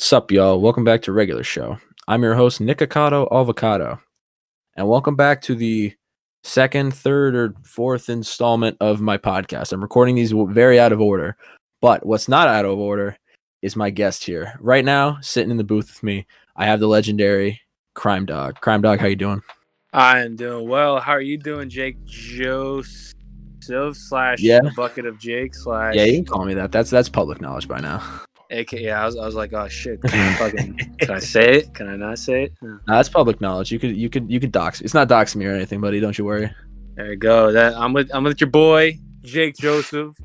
Sup, y'all? Welcome back to Regular Show. I'm your host, Nikocado Avocado, and welcome back to the second, third, or fourth installment of my podcast. I'm recording these very out of order, but what's not out of order is my guest here. Right now, sitting in the booth with me, I have the legendary Crime Dog. Crime Dog, how you doing? I am doing well. How are you doing, Jake Joseph slash Yeah. a bucket of Jake slash? Yeah, you can call me that. That's public knowledge by now. AKA, I was like, oh shit, can I say it? Can I not say it? No. That's public knowledge. You could dox. It's not doxing me or anything, buddy. Don't you worry. There you go. I'm with your boy Jake Joseph,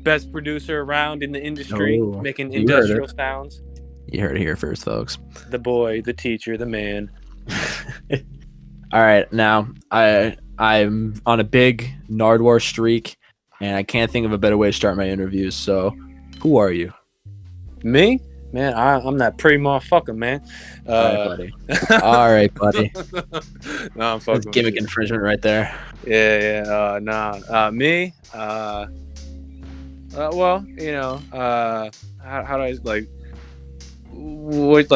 best producer around in the industry, making industrial sounds. You heard it here first, folks. The boy, the teacher, the man. All right, now I'm on a big Nardwar streak, and I can't think of a better way to start my interviews. So, who are you? Me? Man, I'm that pretty motherfucker, man. All right, buddy. No, I'm fucking. That's gimmick infringement right there. Yeah. Me. Well, you know. How do I like? What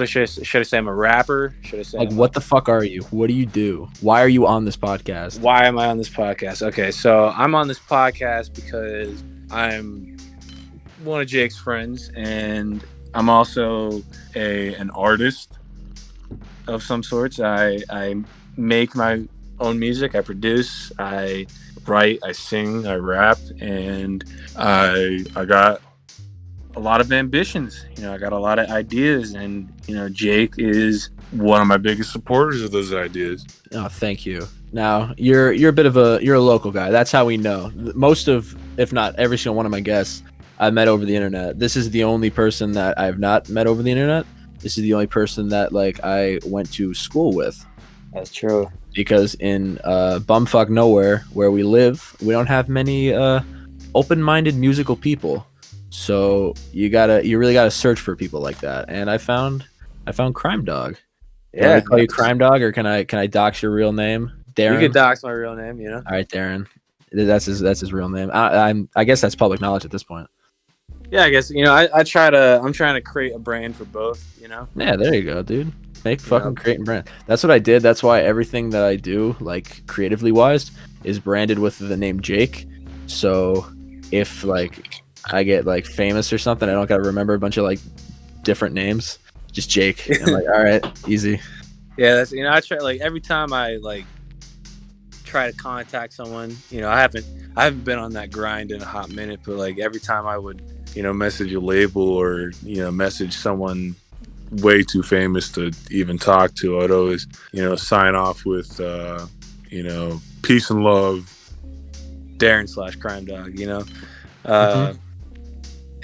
should I say? I'm a rapper. Should I say? What the fuck are you? What do you do? Why are you on this podcast? Why am I on this podcast? Okay, so I'm on this podcast because I'm one of Jake's friends, and I'm also an artist of some sorts. I make my own music. I produce. I write. I sing. I rap, and I got a lot of ambitions. I got a lot of ideas, and Jake is one of my biggest supporters of those ideas. Oh, thank you. Now you're a local guy. That's how we know. Most of, if not every single one of my guests, I met over the internet. This is the only person that I've not met over the internet. This is the only person that I went to school with. That's true. Because in bumfuck nowhere where we live, we don't have many open-minded musical people. So you really gotta search for people like that. And I found Crime Dog. Yeah. Can I call you Crime Dog, or can I dox your real name, Darren? You can dox my real name. All right, Darren. That's his real name. I guess that's public knowledge at this point. Yeah, I guess I'm trying to create a brand for both. Yeah, there you go, dude. Make fucking creating brand. That's what I did. That's why everything that I do, like creatively wise, is branded with the name Jake. So if I get famous or something, I don't gotta remember a bunch of different names. Just Jake. I'm like, all right, easy. Yeah, that's I try every time I try to contact someone. I haven't been on that grind in a hot minute, but every time I would message a label or message someone way too famous to even talk to, I'd always sign off with peace and love, Darren / Crime Dog. Mm-hmm.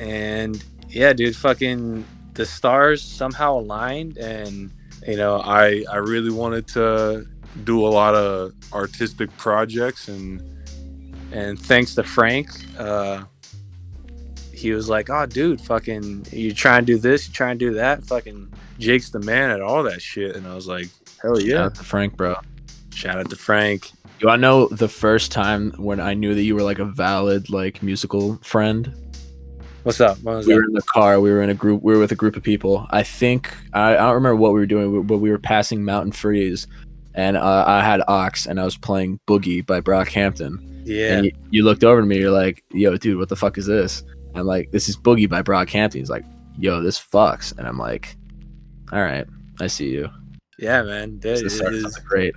And yeah, dude, fucking the stars somehow aligned, and I really wanted to do a lot of artistic projects, and thanks to Frank, he was like, oh dude, fucking you try and do this, you try and do that, fucking Jake's the man at all that shit. And I was like, hell yeah. Shout out to Frank, bro. Shout out to Frank. You wanna know the first time when I knew that you were a valid musical friend? What's up? What was we that? were in the car. We were with a group of people. I think I don't remember what we were doing, but we were passing Mountain Freeze, and I had Ox, and I was playing Boogie by Brockhampton. Yeah. And you looked over to me. You're like, "Yo, dude, what the fuck is this?" I'm like, "This is Boogie by Brockhampton." He's like, "Yo, this fucks," and I'm like, "All right, I see you." Yeah, man. Dude, this is great.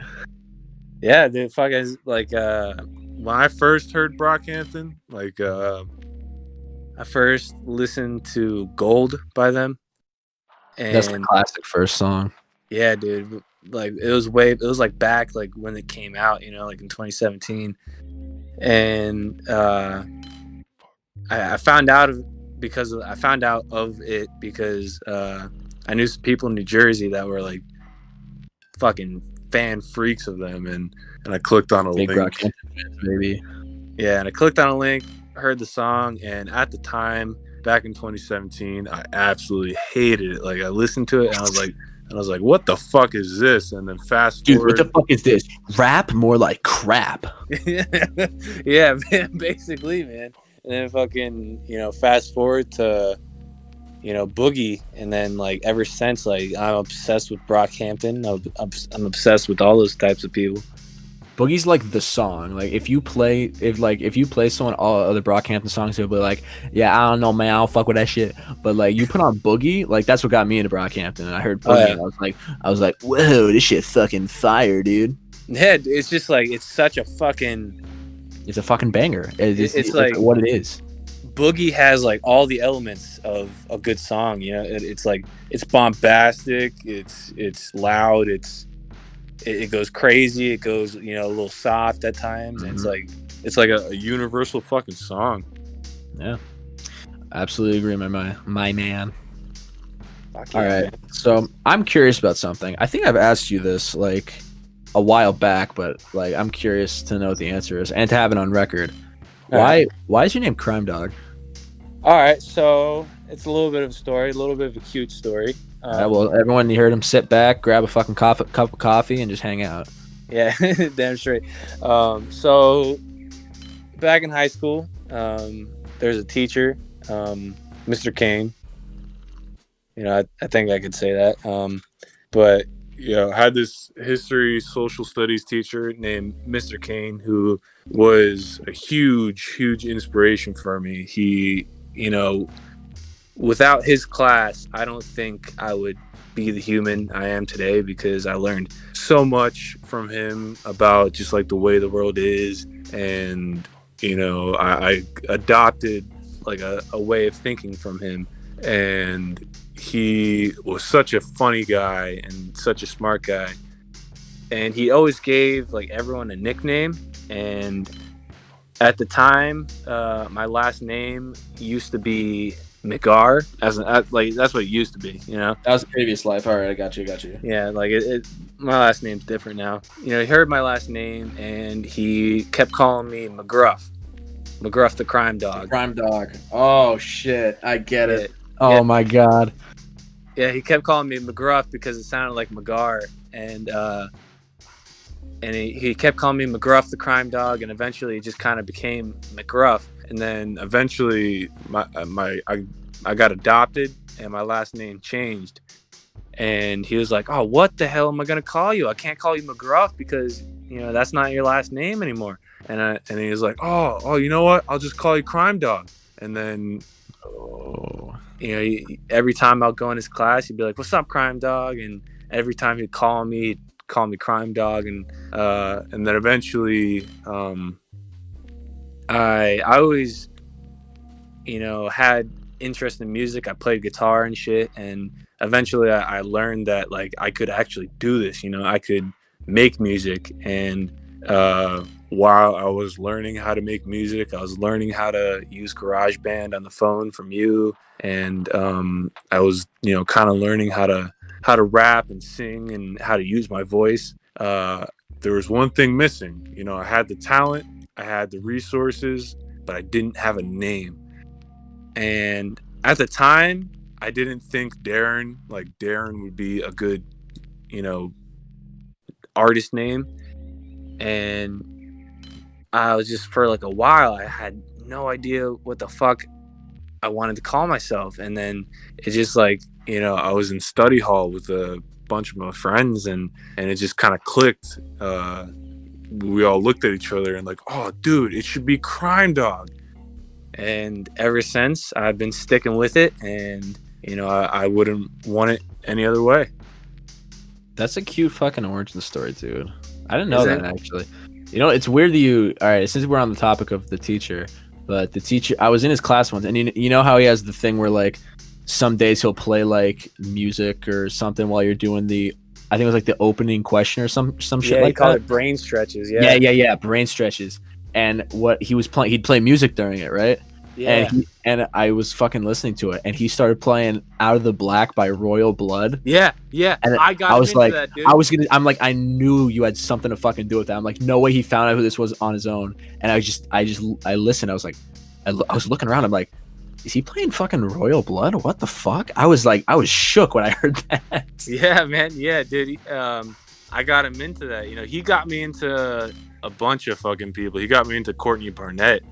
Yeah, dude. Fucking when I first heard Brockhampton, I first listened to Gold by them. And that's the classic first song. Yeah, dude. It was back when it came out, in 2017. And I found out of it because I knew some people in New Jersey that were fucking fan freaks of them, and I clicked on a Big link. Brockhampton fans, maybe. Yeah, and I clicked on a link, heard the song, and at the time, back in 2017, I absolutely hated it. I listened to it, and I was like, what the fuck is this? And then fast forward. Dude, what the fuck is this? Rap? More like crap. Yeah, man, basically, man. And then fucking, fast forward to Boogie, and then like ever since, like I'm obsessed with Brockhampton. I'm obsessed with all those types of people. Boogie's like the song. Like if you play someone all other Brockhampton songs, they'll be like, yeah, I don't know, man, I don't fuck with that shit. But like you put on Boogie, like that's what got me into Brockhampton. And I heard Oh Boogie, yeah, and I was like, whoa, this shit's fucking fire, dude. yeah. It's just like it's such a fucking. It's a fucking banger. It's like what it is. Boogie has like all the elements of a good song. It's like it's bombastic. It's loud. It goes crazy. It goes, a little soft at times. And it's like a universal fucking song. Yeah, absolutely agree, my man. Fuck All yeah, right, man. so I'm curious about something. I think I've asked you this like a while back, but like I'm curious to know what the answer is and to have it on record. Why is your name Crime Dog? All right, so it's a little bit of a story, a little bit of a cute story. Well, everyone, you heard him sit back, grab a fucking cup of coffee, and just hang out. Yeah, damn straight. So back in high school, there's a teacher, Mr. Kane. I think I could say that. But I had this history, social studies teacher named Mr. Kane who was a huge, huge inspiration for me. He, without his class, I don't think I would be the human I am today, because I learned so much from him about just like the way the world is. And, I adopted like a way of thinking from him. And he was such a funny guy and such a smart guy. And he always gave like everyone a nickname. And at the time, my last name used to be McGar, that's what it used to be, That was a previous life. All right, I got you. Yeah, like my last name's different now. He heard my last name and he kept calling me McGruff the Crime Dog. Crime Dog. Oh shit, I get it. Yeah. Oh my god. Yeah, he kept calling me McGruff because it sounded like McGar, and he kept calling me McGruff the Crime Dog, and eventually it just kind of became McGruff. And then eventually I got adopted and my last name changed. And he was like, "Oh, what the hell am I gonna call you? I can't call you McGruff because that's not your last name anymore." And he was like, "Oh, you know what? I'll just call you Crime Dog." And then, every time I'll go in his class, he'd be like, "What's up, Crime Dog?" And every time he'd call me Crime Dog. And then eventually, I always, had interest in music. I played guitar and shit, and eventually I learned that like I could actually do this. I could make music. And while I was learning how to make music, I was learning how to use GarageBand on the phone from you, and I was kind of learning how to rap and sing and how to use my voice. There was one thing missing. I had the talent, I had the resources, but I didn't have a name. And at the time, I didn't think Darren would be a good, artist name. And I was just, for like a while, I had no idea what the fuck I wanted to call myself. And then it just like, I was in study hall with a bunch of my friends, and it just kind of clicked. We all looked at each other and like, "Oh, dude, it should be Crime Dog." And ever since, I've been sticking with it, and I wouldn't want it any other way. That's a cute fucking origin story, dude. I didn't know that actually. It's weird that all right, since we're on the topic of the teacher, but the teacher, I was in his class once, and you know how he has the thing where like some days he'll play like music or something while you're doing I think it was like the opening question or some shit like that. Yeah, it brain stretches. Yeah, brain stretches. And what he was playing, he'd play music during it, right? Yeah. And I was fucking listening to it, and he started playing "Out of the Black" by Royal Blood. Yeah. And I was like, that, dude. I knew you had something to fucking do with that. I'm like, no way he found out who this was on his own. And I listened. I was like, I was looking around. I'm like, is he playing fucking Royal Blood? What the fuck? I was shook when I heard that. Yeah, man. Yeah, dude. I got him into that. He got me into a bunch of fucking people. He got me into Courtney Barnett.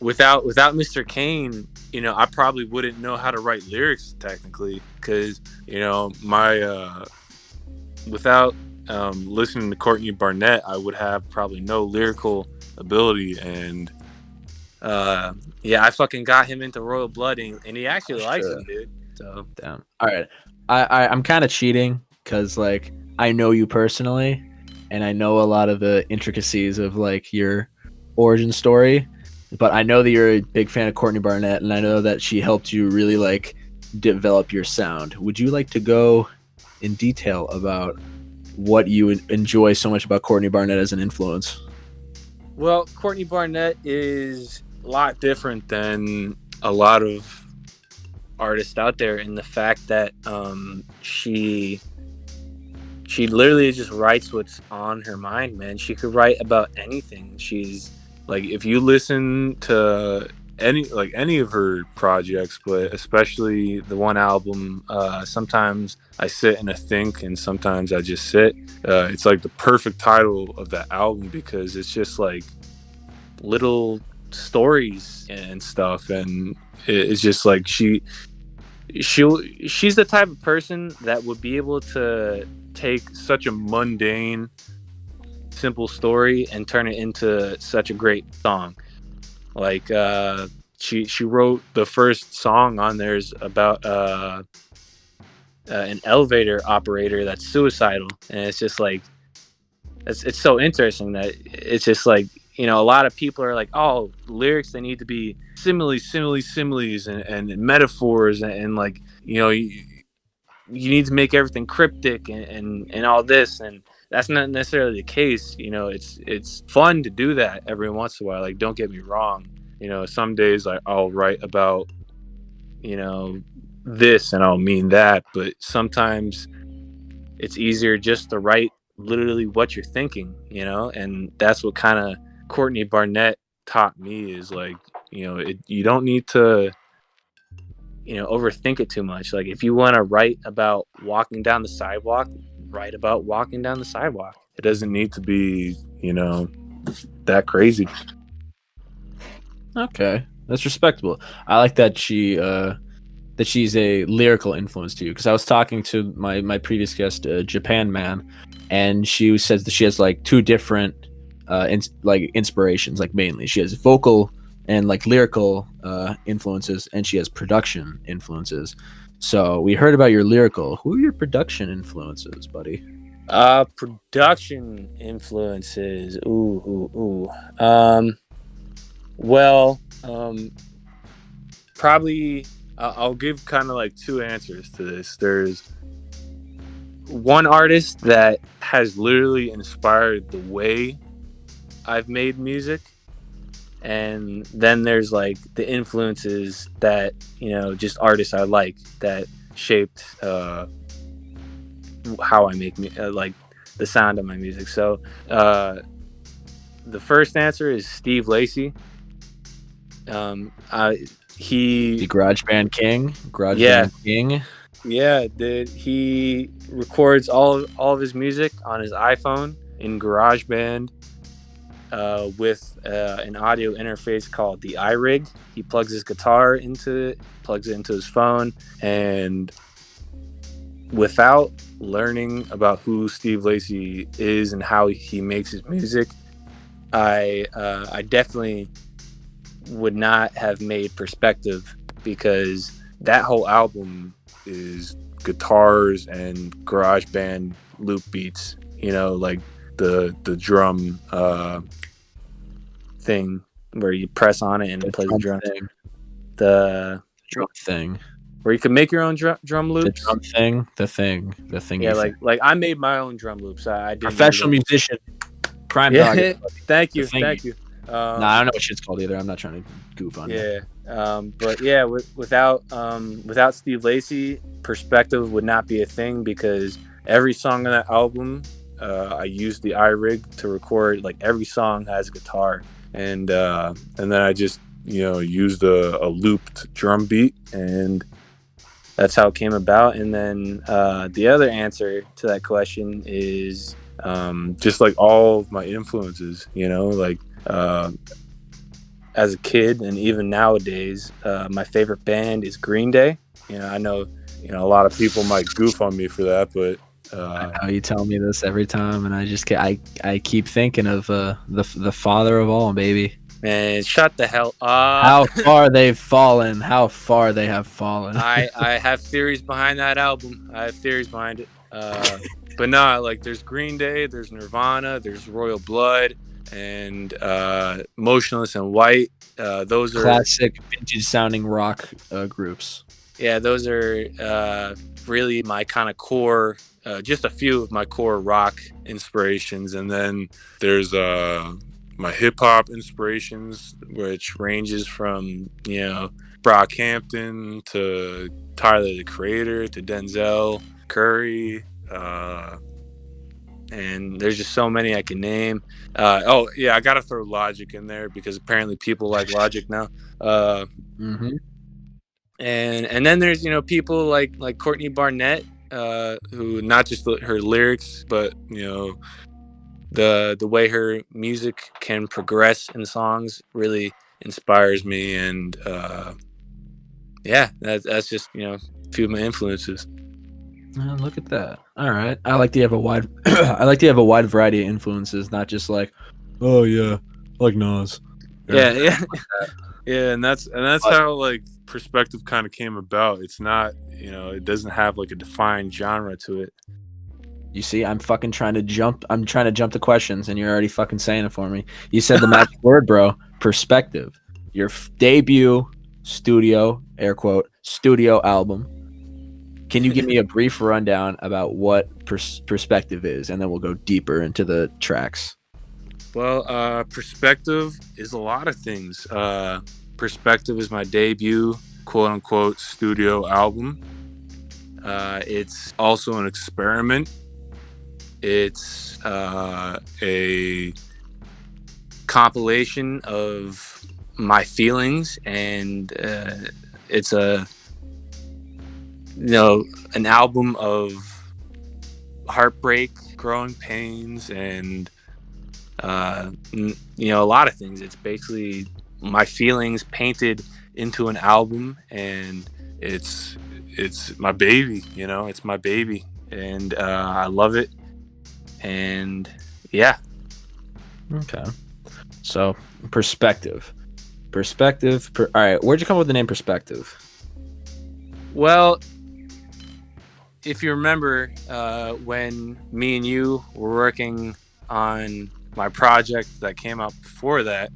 Without Mr. Kane, I probably wouldn't know how to write lyrics technically, because my without listening to Courtney Barnett, I would have probably no lyrical ability. And I fucking got him into Royal Blood, and he actually likes him, dude. So damn. All right, I'm kind of cheating because like I know you personally, and I know a lot of the intricacies of like your origin story. But I know that you're a big fan of Courtney Barnett, and I know that she helped you really like develop your sound. Would you like to go in detail about what you enjoy so much about Courtney Barnett as an influence? Well, Courtney Barnett is a lot different than a lot of artists out there in the fact that she literally just writes what's on her mind, man. She could write about anything. She's like, if you listen to any of her projects, but especially the one album, sometimes I sit and I think, and sometimes I just sit. It's like the perfect title of that album, because it's just like little stories and stuff, and it's just like she's the type of person that would be able to take such a mundane, simple story and turn it into such a great song. Like she wrote the first song on there's about an elevator operator that's suicidal, and it's just like it's so interesting that it's just like, a lot of people are like, oh, lyrics, they need to be similes and metaphors, and like, you need to make everything cryptic and all this, and that's not necessarily the case. It's fun to do that every once in a while. Like, don't get me wrong. Some days I'll write about, this and I'll mean that, but sometimes it's easier just to write literally what you're thinking, and that's what kind of Courtney Barnett taught me, is like, you don't need to overthink it too much. Like, if you want to write about walking down the sidewalk, write about walking down the sidewalk. It doesn't need to be, that crazy. Okay, that's respectable. I like that she's a lyrical influence to you, because I was talking to my previous guest, Japan Man, and she says that she has like two different inspirations. Like, mainly she has vocal and like lyrical influences, and she has production influences. So we heard about your lyrical. Who are your production influences, buddy? Production influences. Well, probably I'll give kind of like two answers to this. There's one artist that has literally inspired the way I've made music, and then there's like the influences that, just artists I like that shaped how I make like the sound of my music. So the first answer is Steve Lacy. The GarageBand King. Band King. Yeah, dude. He records all of his music on his iPhone in GarageBand with an audio interface called the iRig. He plugs his guitar into it, plugs it into his phone, and without learning about who Steve Lacy is and how he makes his music, I definitely would not have made Perspective, because that whole album is guitars and GarageBand loop beats, like the drum thing where you press on it and it plays the drum thing. The drum thing where you can make your own drum loops. The thing. Yeah, like I made my own drum loops. I did. Professional musician, prime dog. Thank you. I don't know what shit's called either. I'm not trying to goof on it. But yeah, without Steve Lacy, Perspective would not be a thing, because every song on that album, I used the iRig to record. Like, every song has a guitar, and then I just used a looped drum beat, and that's how it came about. And then the other answer to that question is just like all of my influences, like as a kid, and even nowadays, my favorite band is Green Day. I know a lot of people might goof on me for that, but I know you tell me this every time, and I keep thinking of the father of all, baby. man, shut the hell How up. far they've fallen. How far they have fallen. I have theories behind that album. I have theories behind it. But no, like there's Green Day, there's Nirvana, there's Royal Blood, and Motionless in White. Those are classic vintage sounding rock groups. Yeah, those are really my kind of core. Just a few of my core rock inspirations, and then there's my hip hop inspirations, which ranges from Brockhampton to Tyler the Creator to Denzel Curry, and there's just so many I can name. Oh yeah, I gotta throw Logic in there because apparently people like Logic now. Mm-hmm. And then there's people like Courtney Barnett, who not just her lyrics, but the way her music can progress in songs really inspires me, and that's just a few of my influences. Look at that. All right, I like to have a wide I like to have a wide variety of influences, not just like, oh yeah, I like Nas. Yeah. And that's how like perspective kind of came about. It's not, it doesn't have like a defined genre to it. You see, I'm trying to jump the questions, and you're already fucking saying it for me. You said the magic word, bro. Perspective. Your debut studio, air quote, studio album. Can you give me a brief rundown about what perspective is, and then we'll go deeper into the tracks? Well, perspective is a lot of things. Perspective is my debut, quote unquote, studio album. It's also an experiment. It's a compilation of my feelings, and it's an album of heartbreak, growing pains, and a lot of things. It's basically my feelings painted into an album, and it's my baby. It's my baby, and I love it. And yeah. Okay. So perspective. All right. Where'd you come up with the name Perspective? Well, if you remember, when me and you were working on my project that came out before that,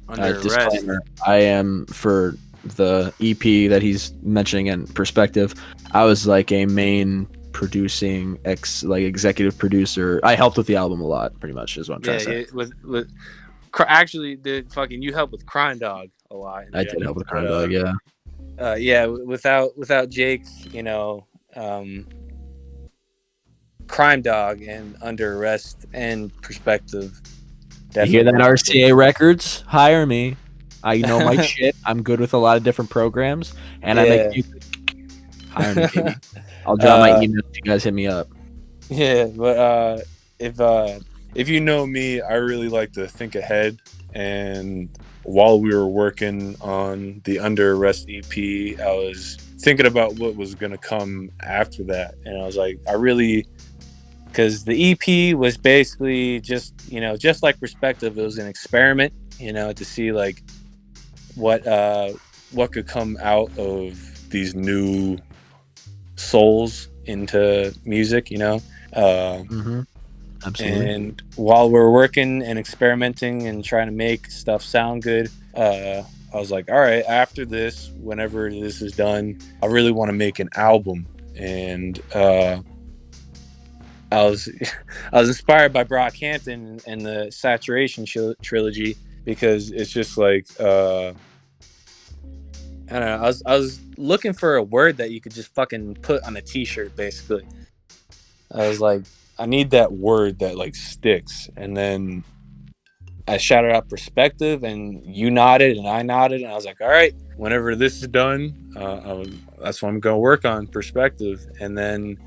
Under disclaimer, Arrest. I am, for the EP that he's mentioning in Perspective, I was like a main producing executive producer. I helped with the album a lot, pretty much is what I'm trying to say. With actually, you helped with Crime Dog a lot. I did help with Crime Dog, yeah. Without Jake, Crime Dog and Under Arrest and Perspective. You hear that, RCA Records? Hire me. I know my shit. I'm good with a lot of different programs, and I make music. Hire me, baby. I'll drop my email if you guys hit me up. Yeah, but if you know me, I really like to think ahead. And while we were working on the Under Arrest EP, I was thinking about what was going to come after that. And I was like, because the EP was basically just like Perspective, it was an experiment, to see like what could come out of these new souls into music, Mm-hmm. Absolutely. And while we're working and experimenting and trying to make stuff sound good, I was like, all right, after this, whenever this is done, I really want to make an album. And I was inspired by Brockhampton and the Saturation trilogy, because it's just like I don't know. I was looking for a word that you could just fucking put on a t-shirt, basically. I was like, I need that word that like sticks. And then I shouted out Perspective, and you nodded and I nodded, and I was like, all right, whenever this is done, that's what I'm going to work on, Perspective. And then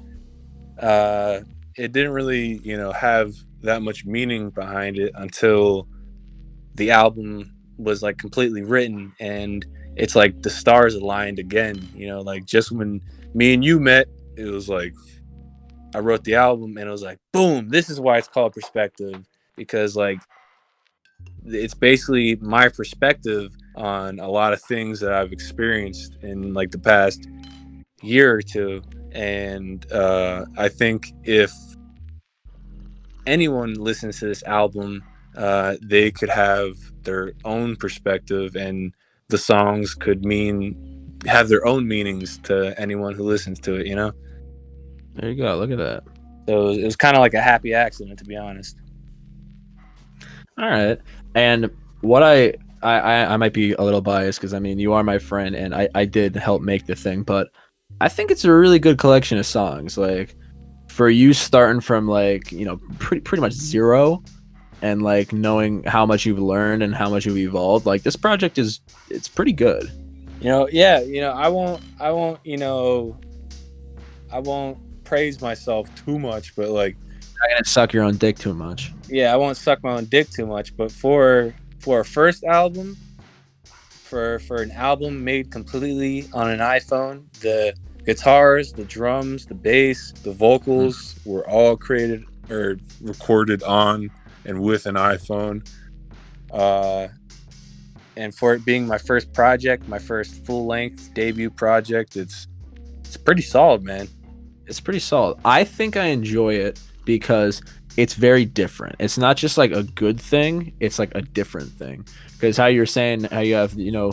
it didn't really, have that much meaning behind it until the album was like completely written, and it's like the stars aligned again. You know, like just when me and you met, it was like I wrote the album, and it was like, boom, this is why it's called Perspective, because like it's basically my perspective on a lot of things that I've experienced in like the past year or two. And I think if anyone listens to this album, they could have their own perspective, and the songs could have their own meanings to anyone who listens to it, you know? There you go. Look at that. So it was kind of like a happy accident, to be honest. All right. And what I might be a little biased because I mean you are my friend and I did help make the thing, but I think it's a really good collection of songs. Like for you starting from like, you know, pretty much zero and like knowing how much you've learned and how much you've evolved, like this project it's pretty good. You know, yeah, you know, I won't praise myself too much, but like Not gonna suck your own dick too much. yeah, I won't suck my own dick too much, but for a first album, for an album made completely on an iPhone, the guitars, the drums, the bass, the vocals were all created or recorded on and with an iPhone. And for it being my first project, my first full-length debut project, it's pretty solid, man. It's pretty solid. I think I enjoy it because it's very different. It's not just like a good thing, it's like a different thing. Because how you're saying how you have, you know,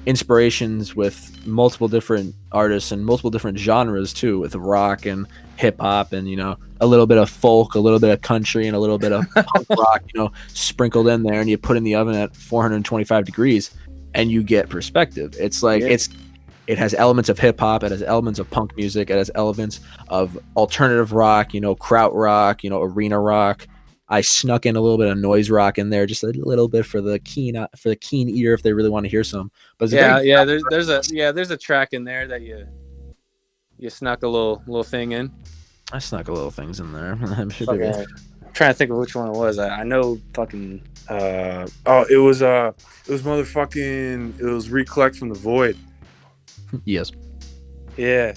inspirations with multiple different artists and multiple different genres too, with rock and hip hop and, you know, a little bit of folk, a little bit of country, and a little bit of punk rock, you know, sprinkled in there, and you put in the oven at 425 degrees and you get perspective. It's like it has elements of hip hop, it has elements of punk music, it has elements of alternative rock, you know, kraut rock, you know, arena rock. I snuck in a little bit of noise rock in there, just a little bit for the keen ear if they really want to hear some. But there's a track in there that you snuck a little thing in. I snuck a little things in there. I'm trying to think of which one it was. I know fucking it was Recollect from the Void. Yes. Yeah.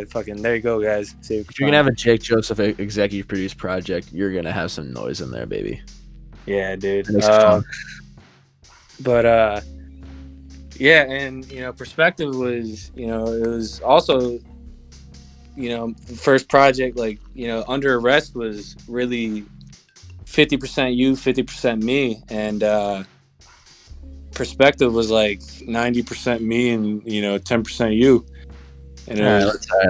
Fucking there you go, guys. See if you're gonna have a Jake Joseph executive produced project, you're gonna have some noise in there, baby. Yeah, dude. Yeah, and you know, Perspective was, you know, it was also, you know, the first project, like, you know, Under Arrest was really 50% you, 50% me, and Perspective was like 90% me and, you know, 10% you. And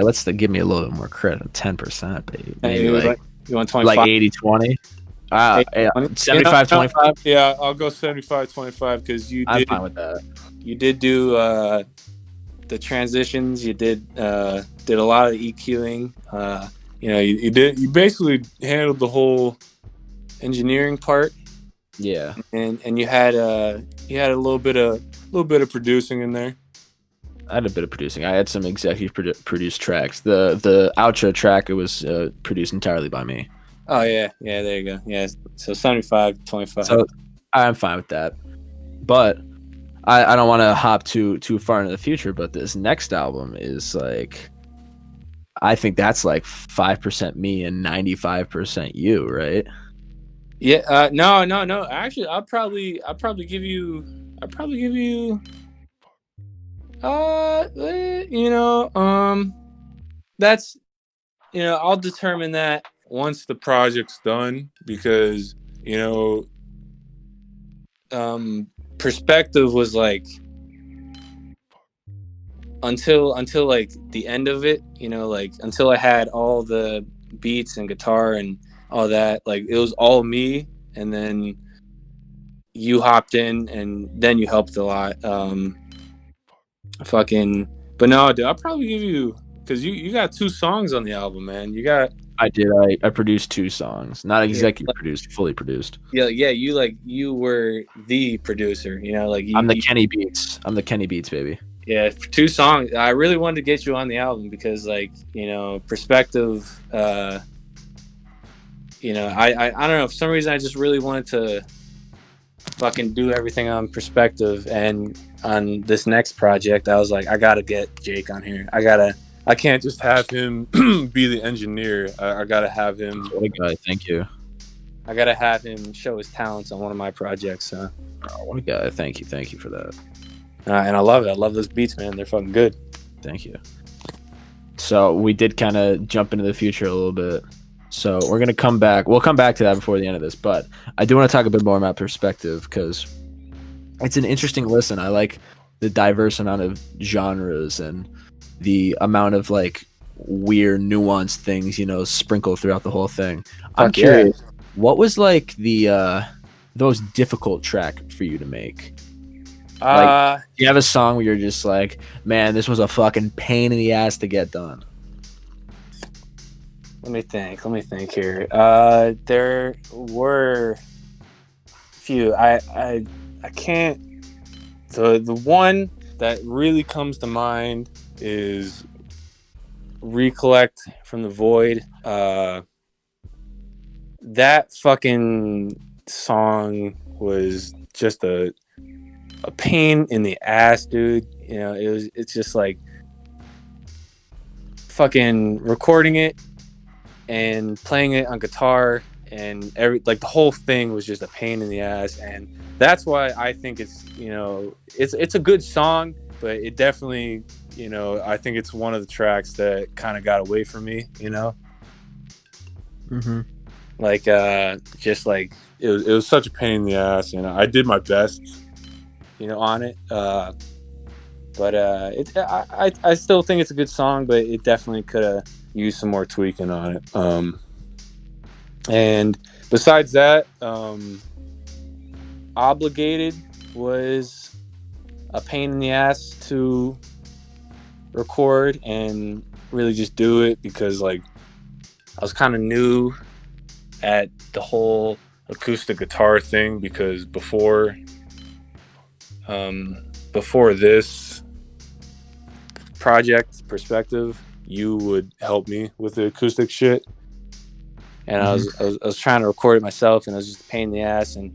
let's give me a little bit more credit. 10%, baby. Maybe like you want 25? Like 80-20? 75-25? Yeah, I'll go 75-25 because I'm fine with that. You did do the transitions. You did a lot of EQing. You know, you basically handled the whole engineering part. Yeah, and you had a little bit of producing in there. I had a bit of producing. I had some executive produced tracks. The outro track, it was produced entirely by me. Oh yeah, there you go. Yeah, so 75-25. So I'm fine with that, but I don't want to hop too far into the future. But this next album is like, I think that's like 5% me and 95% you, right? Yeah. No. Actually, I'll probably give you. You know, that's, you know, I'll determine that once the project's done, because, you know, Perspective was like until like the end of it, you know, like until I had all the beats and guitar and all that, like it was all me, and then you hopped in and then you helped a lot. But no, dude, I'll probably give you, because you got 2 songs on the album, man. I did. I produced 2 songs, not executive produced, fully produced. Yeah. You were the producer, you know, like I'm the Kenny Beats. I'm the Kenny Beats, baby. Yeah, for 2 songs. I really wanted to get you on the album because, like, you know, Perspective. You know, I don't know. For some reason, I just really wanted to fucking do everything on perspective. And on this next project, I was like, I gotta get Jake on here. I can't just have him be the engineer. I gotta have him. What a guy. Thank you. I gotta have him show his talents on one of my projects. Oh, what a guy. Thank you. Thank you for that. And I love it. I love those beats, man. They're fucking good. Thank you. So we did kind of jump into the future a little bit. So we're going to come back. We'll come back to that before the end of this. But I do want to talk a bit more about perspective because it's an interesting listen. I like the diverse amount of genres and the amount of like weird, nuanced things, sprinkled throughout the whole thing. I'm curious, what was like the most difficult track for you to make? Like, do you have a song where you're just like, man, this was a fucking pain in the ass to get done? Let me think here. There were a few. I can't. So the one that really comes to mind is "Recollect from the Void." That fucking song was just a pain in the ass, dude. It's just like fucking recording it and playing it on guitar, and the whole thing was just a pain in the ass. And that's why I think it's a good song, but it definitely, I think it's one of the tracks that kind of got away from me, Mm-hmm. Like just like it was such a pain in the ass, and I did my best on it, but I still think it's a good song, but it definitely could have used some more tweaking on it. And besides that, Obligated was a pain in the ass to record and really just do it because like I was kind of new at the whole acoustic guitar thing, because before this project, Perspective, you would help me with the acoustic shit, and I was trying to record it myself, and it was just a pain in the ass. And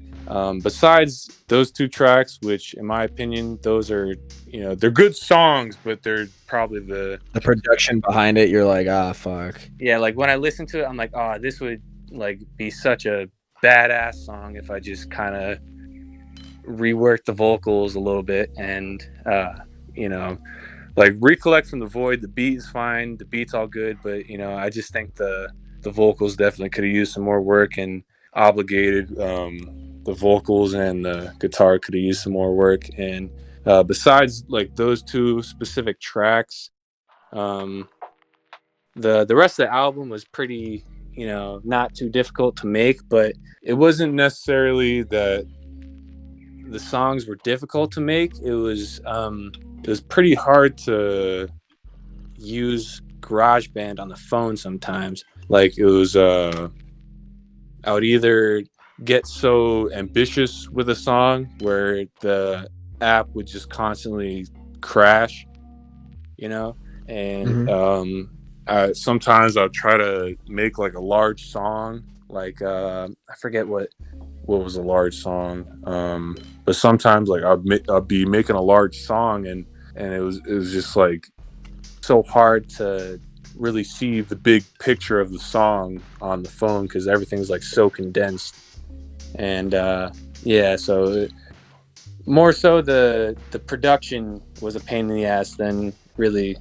besides those two tracks, which in my opinion, those are, they're good songs, but they're probably the production behind it, you're like, fuck. Yeah, like when I listen to it, I'm like, this would like be such a badass song if I just kind of rework the vocals a little bit. And like Recollect from the Void, the beat is fine, the beat's all good, but I just think the vocals definitely could have used some more work. And Obligated, the vocals and the guitar could have used some more work. And besides like those two specific tracks, the rest of the album was pretty, not too difficult to make, but it wasn't necessarily that the songs were difficult to make. It was pretty hard to use GarageBand on the phone sometimes. Like it was, I would either get so ambitious with a song where the app would just constantly crash, and sometimes I'll try to make like a large song, like I forget what was a large song, but sometimes like I'll be making a large song, and it was just like so hard to really see the big picture of the song on the phone because everything's like so condensed. And so more so the production was a pain in the ass than really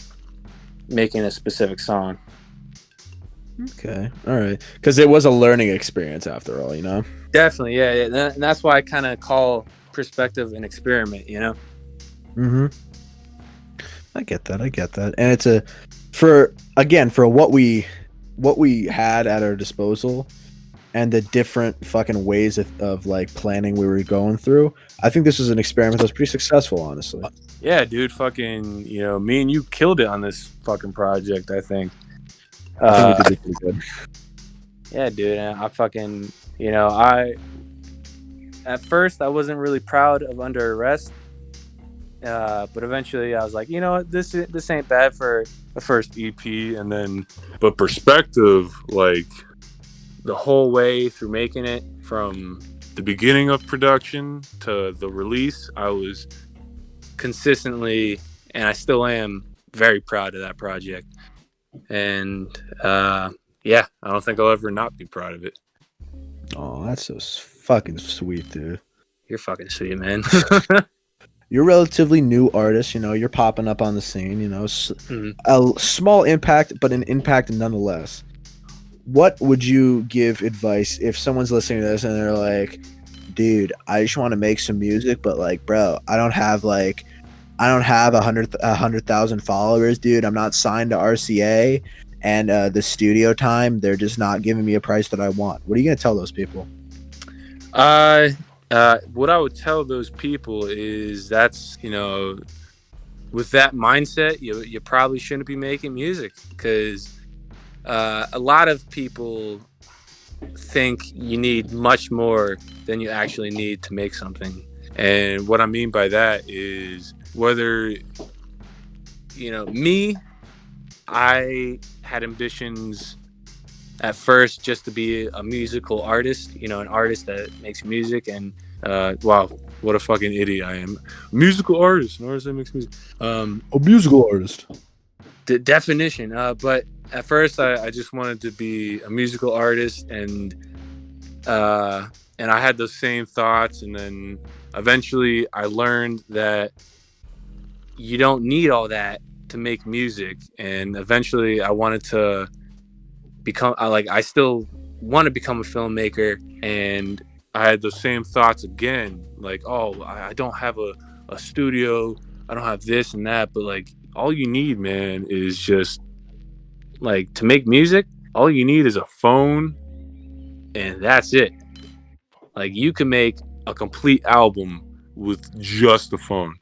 making a specific song. Okay, all right, because it was a learning experience after all, Definitely, yeah. And that's why I kind of call Perspective an experiment, I get that, and it's for what we had at our disposal and the different fucking ways of like planning we were going through. I think this was an experiment that was pretty successful, honestly. Yeah, dude, fucking, me and you killed it on this fucking project, I think. I think we did pretty good. Yeah, dude, and I fucking, at first I wasn't really proud of Under Arrest, but eventually I was like, this ain't bad for a first EP. And then, but Perspective, like the whole way through making it, from the beginning of production to the release, I was consistently, and I still am, very proud of that project. And yeah, I don't think I'll ever not be proud of it. Oh, that's so fucking sweet, dude. You're fucking sweet, man. You're a relatively new artist, you know, you're popping up on the scene, you know, Mhm. a small impact, but an impact nonetheless. What would you give advice if someone's listening to this and they're like, dude, I just want to make some music, but like, bro, I don't have 100,000 followers, dude. I'm not signed to RCA, and the studio time, they're just not giving me a price that I want. What are you gonna tell those people? What I would tell those people is that's, you know, with that mindset, you probably shouldn't be making music, because a lot of people think you need much more than you actually need to make something. And what I mean by that is, whether, you know, me, I had ambitions at first just to be a musical artist, you know, an artist that makes music. And wow, what a fucking idiot I am. Musical artist, an artist that makes music. A musical artist. The definition. But at first, I just wanted to be a musical artist, and I had those same thoughts. And then eventually, I learned that you don't need all that to make music. And eventually, I wanted to become. I still want to become a filmmaker, and I had those same thoughts again. Like, oh, I don't have a studio. I don't have this and that. But like, all you need, man, is just like, to make music. All you need is a phone, and that's it. Like, you can make a complete album with just a phone.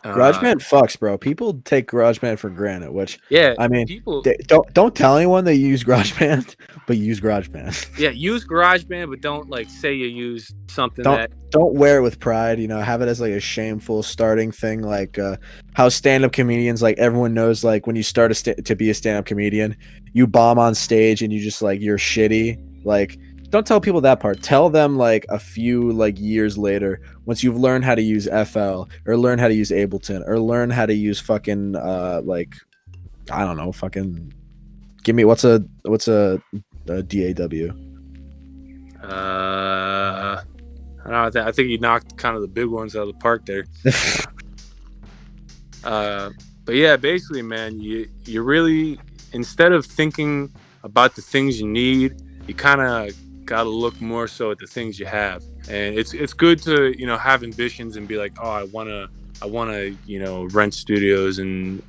GarageBand fucks, bro. People take GarageBand for granted, which, Yeah, I mean, people. don't tell anyone that you use GarageBand, but use GarageBand. Yeah, use GarageBand, but don't like say you use something don't wear it with pride. You know, have it as like a shameful starting thing, like how stand-up comedians, like, everyone knows, like, when you start to be a stand-up comedian, you bomb on stage and you just like, you're shitty. Like, don't tell people that part. Tell them like a few like years later, once you've learned how to use FL, or learn how to use Ableton, or learn how to use fucking like, I don't know, fucking give me what's a DAW. I don't know. I think you knocked kind of the big ones out of the park there. But yeah, basically, man, you really, instead of thinking about the things you need, you kind of got to look more so at the things you have. And it's good to, you know, have ambitions and be like, oh, I want to, you know, rent studios and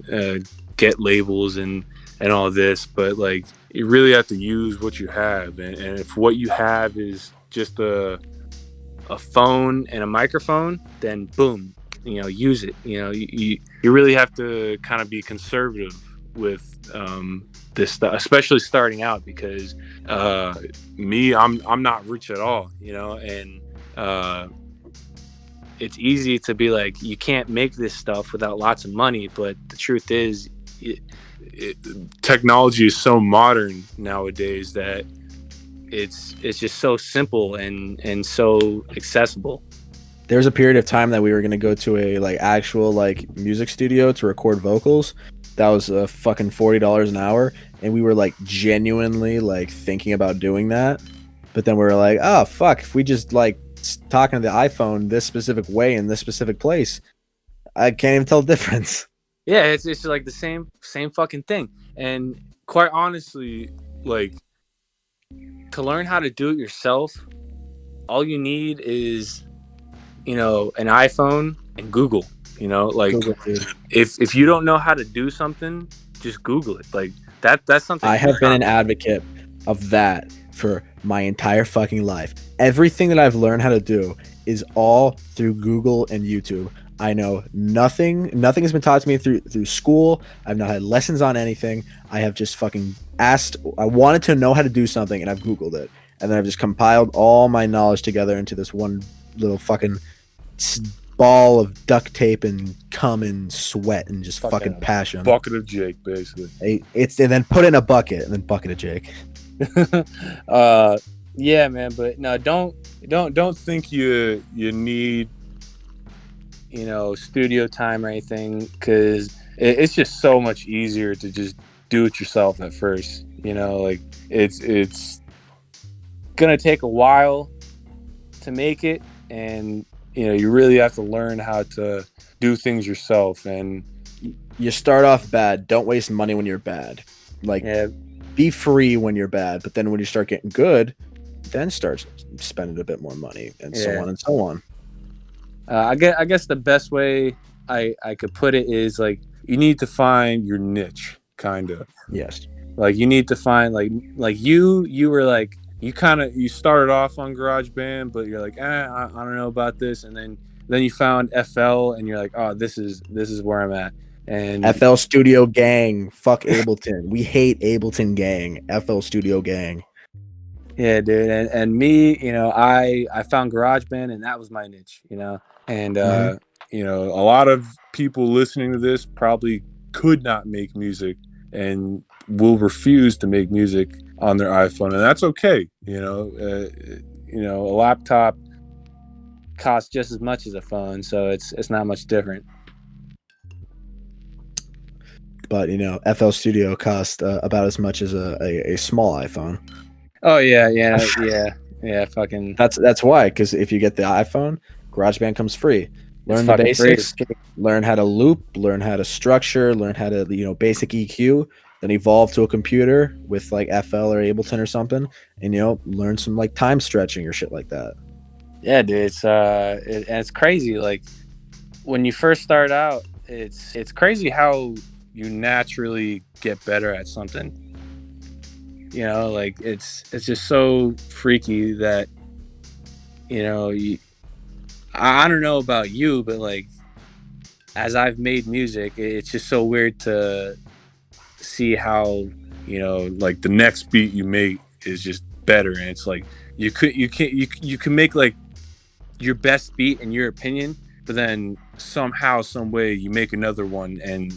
get labels and all this. But like, you really have to use what you have. And if what you have is just a phone and a microphone, then boom, you know, use it. You know, you really have to kind of be conservative with this stuff, especially starting out, because I'm not rich at all, you know, and it's easy to be like, you can't make this stuff without lots of money. But the truth is, technology is so modern nowadays that it's just so simple and so accessible. There was a period of time that we were going to go to a like actual like music studio to record vocals. That was fucking $40 an hour, and we were like genuinely like thinking about doing that. But then we were like, oh fuck, if we just like talking to the iPhone this specific way in this specific place, I can't even tell the difference. Yeah, it's like the same fucking thing. And quite honestly, like, to learn how to do it yourself, all you need is, you know, an iPhone and Google. You know, like, Google, if you don't know how to do something, just Google it. Like, that's something. I have been an advocate of that for my entire fucking life. Everything that I've learned how to do is all through Google and YouTube. I know nothing has been taught to me through school. I've not had lessons on anything. I have just fucking asked. I wanted to know how to do something, and I've Googled it, and then I've just compiled all my knowledge together into this one little fucking ball of duct tape and cum and sweat and just fucking passion. Bucket of Jake, basically. And then put it in a bucket, and then bucket of Jake. Yeah, man. But no, don't think you need studio time or anything, because it's just so much easier to just do it yourself at first. Like it's gonna take a while to make it, and you really have to learn how to do things yourself. And You start off bad. Don't waste money when you're bad. Like, yeah, be free when you're bad, but then when you start getting good, then start spending a bit more money, and so yeah. on and so on. I guess the best way I could put it is, like, you need to find your niche, kind of. Yes. Like, you need to find, like you were like, you started off on GarageBand, but you're like, I don't know about this, and then you found FL, and you're like, oh, this is where I'm at. And FL Studio Gang. Fuck Ableton. We hate Ableton Gang. FL Studio Gang. yeah, dude, and me, I found GarageBand, and that was my niche, and a lot of people listening to this probably could not make music and will refuse to make music on their iPhone, and that's okay. A laptop costs just as much as a phone, so it's not much different. But FL Studio cost about as much as a small iPhone. Oh yeah. Fucking. That's why, because if you get the iPhone, GarageBand comes free. Learn the basics, learn how to loop, learn how to structure, learn how to basic EQ, then evolve to a computer with like FL or Ableton or something, and learn some like time stretching or shit like that. Yeah, dude, and it's crazy. Like, when you first start out, it's crazy how you naturally get better at something. Like, it's just so freaky that I don't know about you, but like, as I've made music, it's just so weird to see how like the next beat you make is just better, and it's like you can make like your best beat in your opinion, but then somehow, some way, you make another one, and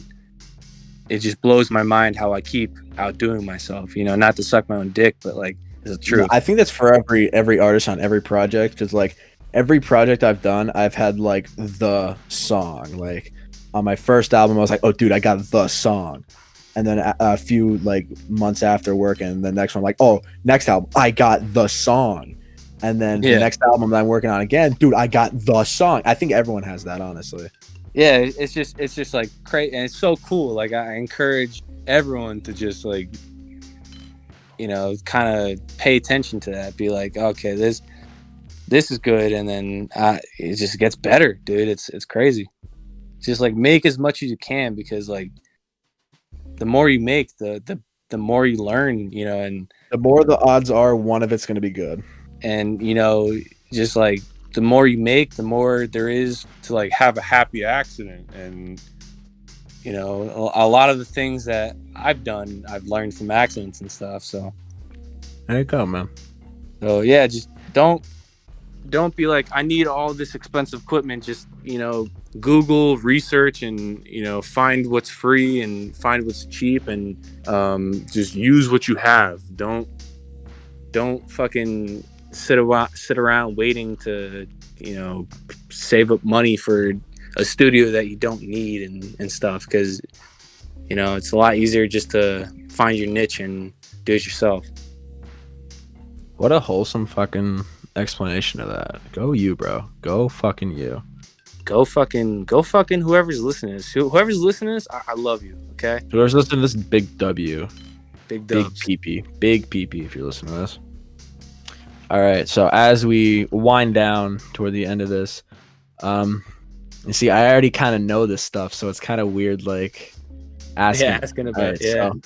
it just blows my mind how I keep outdoing myself. Not to suck my own dick, but like, it's the truth. I think that's for every artist on every project, because like every project I've done, I've had like the song. Like on my first album, I was like, oh dude, I got the song. And then a few like months after working the next one, I'm like, oh, next album, I got the song. And then the next album that I'm working on again, dude, I got the song. I think everyone has that, honestly. Yeah, it's just like crazy, and it's so cool. Like, I encourage everyone to just like, kind of pay attention to that. Be like, okay, this is good, and then it just gets better, dude. It's crazy. Just like, make as much as you can, because like, the more you make, the more you learn, and the more the odds are one of it's going to be good. And just like, the more you make, the more there is to like have a happy accident. And a lot of the things that I've done, I've learned from accidents and stuff. So there you go, man. So yeah, just don't be like, I need all this expensive equipment. Just Google, research, and find what's free and find what's cheap, and just use what you have. Don't fucking sit around waiting to save up money for a studio that you don't need and stuff, because it's a lot easier just to find your niche and do it yourself. What a wholesome fucking explanation of that. Go you, bro. Go fucking you. Go fucking whoever's listening to this. Whoever's listening to this, I love you, okay? Whoever's listening to this, big W. Big dubs. Big PP. Big PP if you're listening to this. All right, so as we wind down toward the end of this, you see, I already kind of know this stuff, so it's kind of weird, like, asking about it. Yeah. So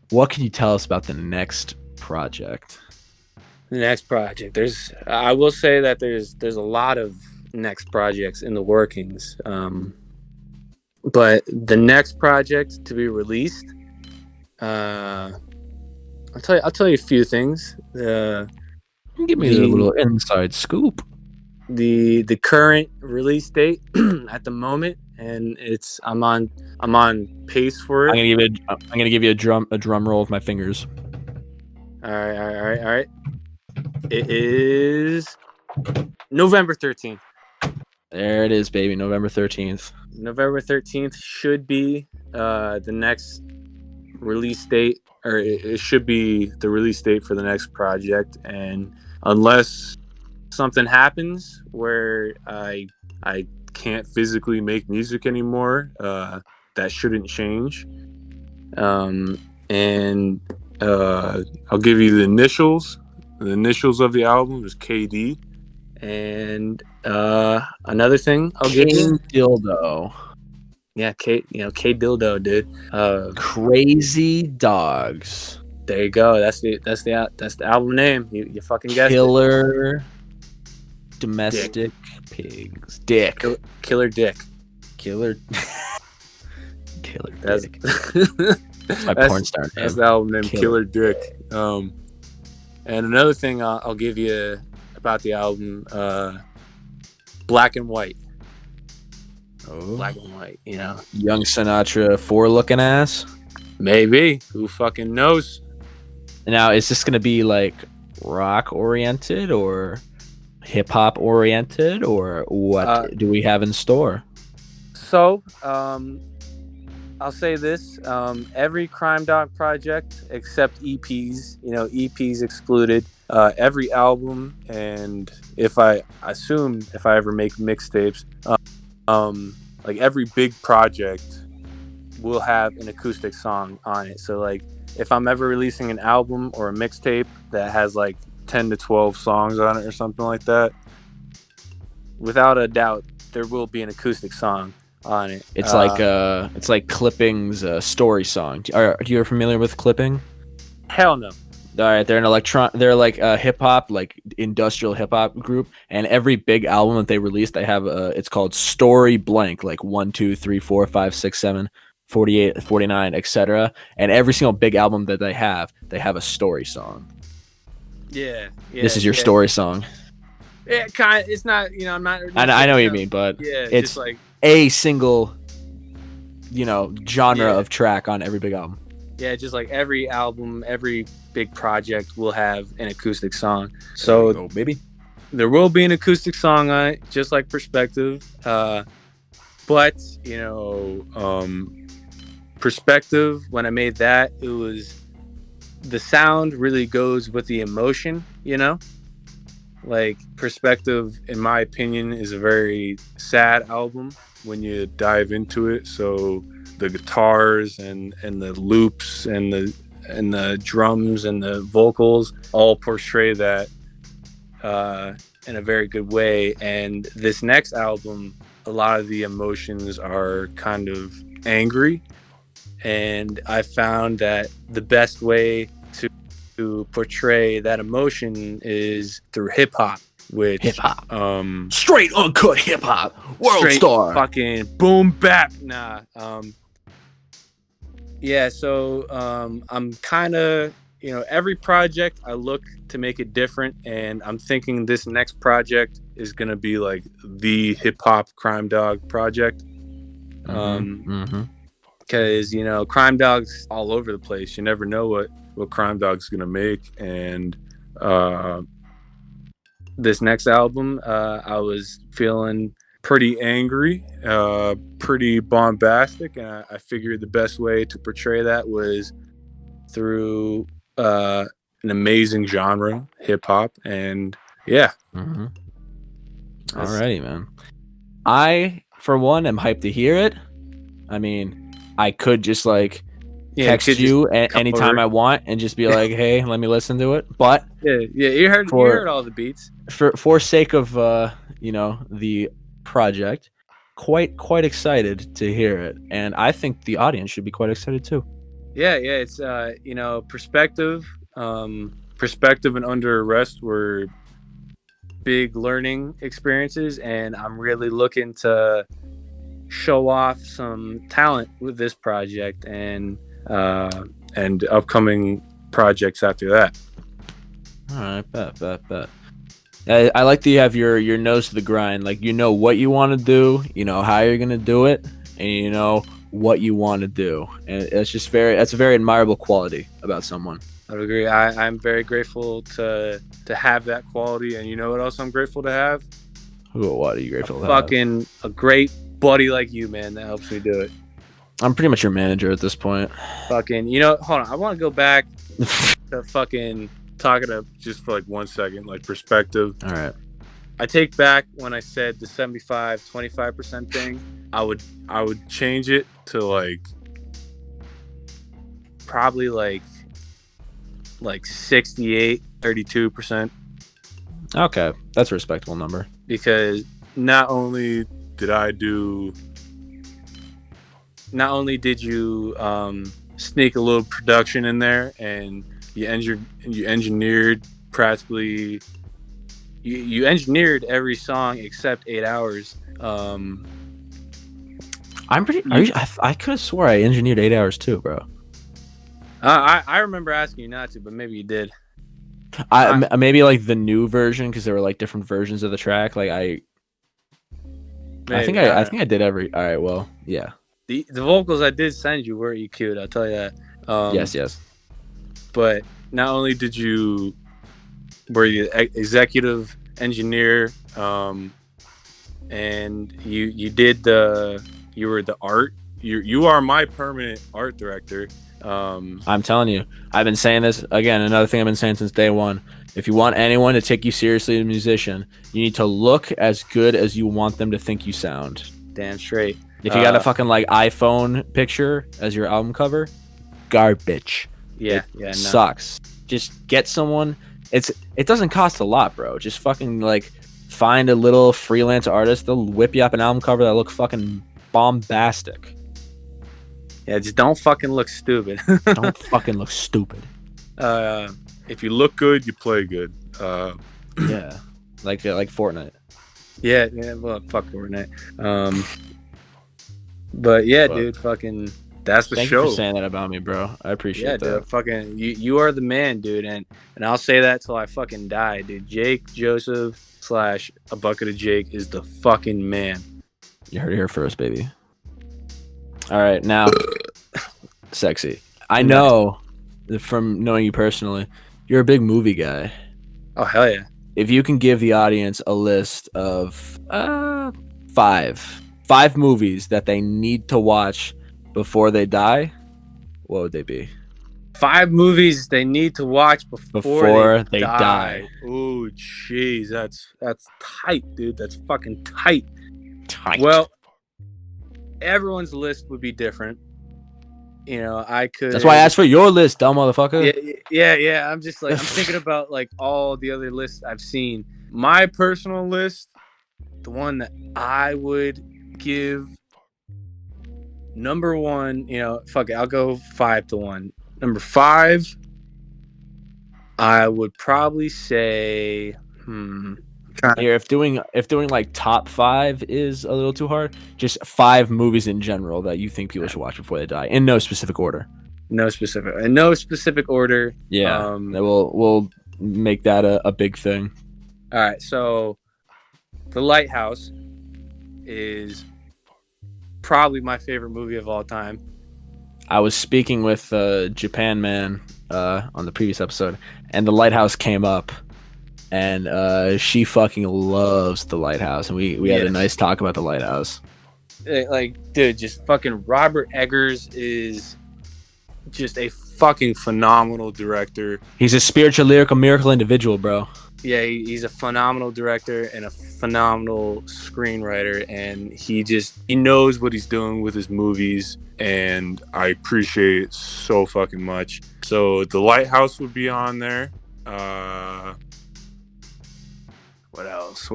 what can you tell us about the next project? The next project, I will say that there's a lot of next projects in the workings, but the next project to be released, I'll tell you a few things. Give me a little inside scoop. The current release date at the moment, and I'm on pace for it. I'm gonna give you a drum roll with my fingers. All right. It is November 13th. There it is, baby. November 13th. November 13th should be the next release date, or it should be the release date for the next project. And unless something happens where I can't physically make music anymore, that shouldn't change. And I'll give you the initials. The initials of the album is KD. And another thing I'll give you, Dildo. yeah, K Dildo, dude. Crazy Dogs. There you go. That's the album name. You fucking guessed it. Killer Domestic Pigs. Dick. Killer Dick. Killer That's Dick. That's my porn star name. That's the album name, Killer Dick. And another thing I'll give you about the album, Black and White. Oh. Black and White, you know. Young Sinatra 4 looking ass. Maybe. Who fucking knows? Now, is this going to be like rock oriented or hip hop oriented, or what do we have in store? So, I'll say this: every Crime Dog project, except EPs, EPs excluded, every album, and if I ever make mixtapes, like every big project will have an acoustic song on it. So, like, if I'm ever releasing an album or a mixtape that has like 10 to 12 songs on it or something like that, without a doubt, there will be an acoustic song on it. It's like Clipping's story song. Are you familiar with Clipping? Hell no. All right, they're like a hip hop, like industrial hip hop group, and every big album that they release, they have it's called Story Blank, like 1, 2, 3, 4, 5, 6, 7, 48, 49, etc. And every single big album that they have a story song. Yeah. This is your story song. Yeah, kind of. It's not, I'm not. I know what you mean, but it's just like a single, genre of track on every big album. Yeah, just like every album, every big project will have an acoustic song. So, baby, there will be an acoustic song on it, just like Perspective. But Perspective, when I made that, it was the sound really goes with the emotion. Like Perspective, in my opinion, is a very sad album when you dive into it. So the guitars and the loops and the drums and the vocals all portray that in a very good way. And this next album, a lot of the emotions are kind of angry, and I found that the best way to portray that emotion is through hip hop, which straight uncut hip hop, world star, fucking boom bap. So I'm kind of, every project I look to make it different, and I'm thinking this next project is gonna be like the hip hop Crime Dog project. Because Crime Dog's all over the place. You never know what Crime Dog's gonna make. And this next album, I was feeling pretty angry, pretty bombastic, and I figured the best way to portray that was through an amazing genre, hip hop. And alrighty, man. I, for one, am hyped to hear it. I mean, I could just like text you anytime I want and just be like, "Hey, let me listen to it." But you heard all the beats. For sake of the project, quite excited to hear it, and I think the audience should be quite excited too. Yeah, it's Perspective and Under Arrest were big learning experiences, and I'm really looking to show off some talent with this project and upcoming projects after that. All right, bet. I like that you have your nose to the grind. Like, what you want to do, how you're gonna do it, and what you want to do, and that's a very admirable quality about someone. I would agree. I'm very grateful to have that quality, and you know what else I'm grateful to have? What are you grateful to have? A great buddy like you, man, that helps me do it. I'm pretty much your manager at this point. Fucking, hold on. I want to go back to fucking talking to just for like 1 second, like perspective. All right. I take back when I said the 75-25% thing. I would change it to like probably like 68-32%. Okay, that's a respectable number. Because not only did you sneak a little production in there, and you engineered practically you engineered every song except 8 Hours. I'm pretty. I could have swore I engineered 8 Hours too, bro. I remember asking you not to, but maybe you did. Maybe like the new version, because there were like different versions of the track. Like I think I did every. All right, well, yeah. The vocals I did send you were EQ'd. I'll tell you that. Yes. But not only were you executive engineer, and you were the art. You are my permanent art director. I'm telling you, I've been saying this again. Another thing I've been saying since day one. If you want anyone to take you seriously as a musician, you need to look as good as you want them to think you sound. Damn straight. If you got a fucking like iPhone picture as your album cover, garbage. Sucks. Just get someone. It doesn't cost a lot, bro. Just fucking like find a little freelance artist. They'll whip you up an album cover that look fucking bombastic. Yeah, just don't fucking look stupid. Don't fucking look stupid. If you look good, you play good. Yeah, like Fortnite. Yeah. Well, fuck Fortnite. But yeah, dude, fucking, that's the show. Thank you for saying that about me, bro. I appreciate that. Dude, fucking, you are the man, dude, and I'll say that till I fucking die, dude. Jake Joseph / a bucket of Jake is the fucking man. You heard it here first, baby. All right, now, sexy. I know from knowing you personally, you're a big movie guy. Oh, hell yeah. If you can give the audience a list of 5 movies that they need to watch before they die, what would they be? 5 movies they need to watch before they die. Oh, jeez, that's tight, dude. That's fucking tight. Well, everyone's list would be different. I could. That's why I asked for your list, dumb motherfucker. Yeah. I'm just like, I'm thinking about like all the other lists I've seen. My personal list, the one that I would give number 1, fuck it, I'll go 5-1. Number 5, I would probably say, Here, if doing like top 5 is a little too hard, just 5 movies in general that you think people should watch before they die, in no specific order. No specific order. Yeah, we'll make that a big thing. All right, so The Lighthouse is probably my favorite movie of all time. I was speaking with Japan Man on the previous episode, and The Lighthouse came up. And she fucking loves The Lighthouse, and we had a nice talk about The Lighthouse. Like, dude, just fucking Robert Eggers is just a fucking phenomenal director. He's a spiritual, lyrical, miracle individual, bro. Yeah, he's a phenomenal director and a phenomenal screenwriter, and he knows what he's doing with his movies, and I appreciate it so fucking much. So The Lighthouse would be on there. What else?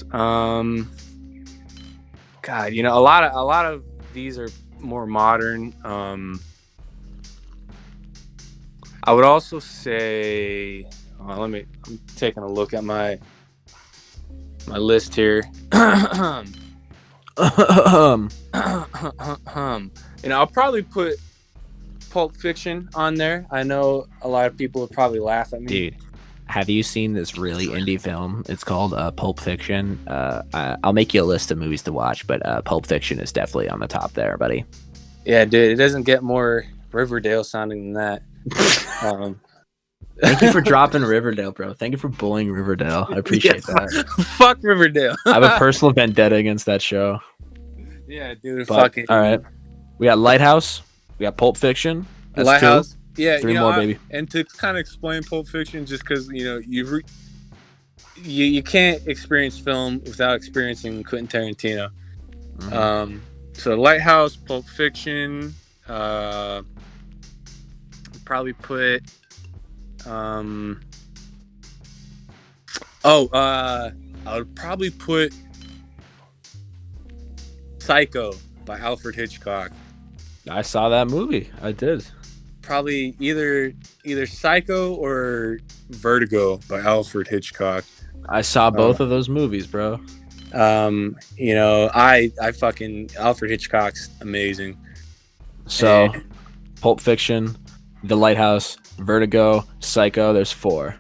God, a lot of these are more modern. I would also say, I'm taking a look at my list here. I'll probably put Pulp Fiction on there. I know a lot of people would probably laugh at me. Dude, have you seen this really indie film? It's called Pulp Fiction. I'll make you a list of movies to watch, but Pulp Fiction is definitely on the top there, buddy. Yeah, dude, it doesn't get more Riverdale sounding than that. Thank you for dropping Riverdale, bro. Thank you for bullying Riverdale. I appreciate that. Fuck Riverdale. I have a personal vendetta against that show. Yeah, dude. But, Fucking all right. We got Lighthouse. We got Pulp Fiction. That's Lighthouse. 2. Yeah, 3 more, baby. And to kind of explain Pulp Fiction, just because you can't experience film without experiencing Quentin Tarantino. Mhm. So Lighthouse, Pulp Fiction. Probably put. I would probably put Psycho by Alfred Hitchcock. I saw that movie. I did. Probably either Psycho or Vertigo by Alfred Hitchcock. I saw both of those movies, bro. I fucking Alfred Hitchcock's amazing. So, Pulp Fiction, The Lighthouse, Vertigo, Psycho. There's 4.